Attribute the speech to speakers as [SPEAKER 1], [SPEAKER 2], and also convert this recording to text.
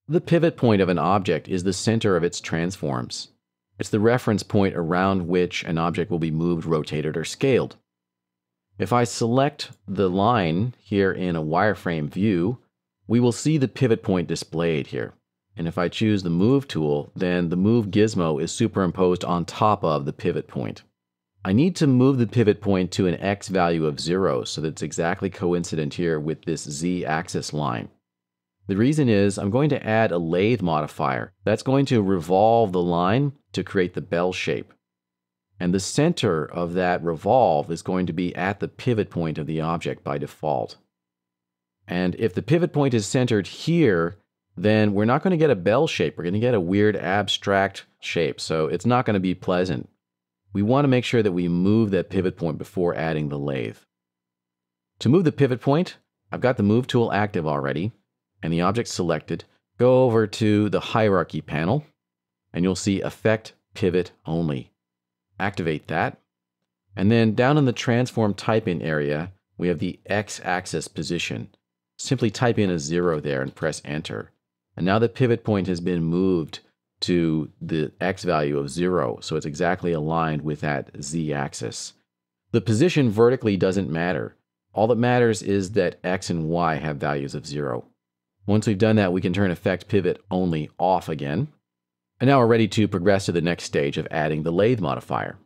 [SPEAKER 1] The pivot point of an object is the center of its transforms. It's the reference point around which an object will be moved, rotated, or scaled. If I select the line here in a wireframe view, we will see the pivot point displayed here. And if I choose the Move tool, then the Move gizmo is superimposed on top of the pivot point. I need to move the pivot point to an x value of 0, so that's exactly coincident here with this z-axis line. The reason is I'm going to add a lathe modifier. That's going to revolve the line to create the bell shape. And the center of that revolve is going to be at the pivot point of the object by default. And if the pivot point is centered here, then we're not going to get a bell shape. We're going to get a weird abstract shape, so it's not going to be pleasant. We want to make sure that we move that pivot point before adding the lathe. To move the pivot point, I've got the Move tool active already, and the object selected. Go over to the Hierarchy panel, and you'll see Effect Pivot Only. Activate that. And then down in the Transform Type In area, we have the X-axis position. Simply type in a 0 there and press Enter. And now the pivot point has been moved to the X value of 0, so it's exactly aligned with that Z-axis. The position vertically doesn't matter. All that matters is that X and Y have values of 0. Once we've done that, we can turn Effect Pivot Only off again. And now we're ready to progress to the next stage of adding the lathe modifier.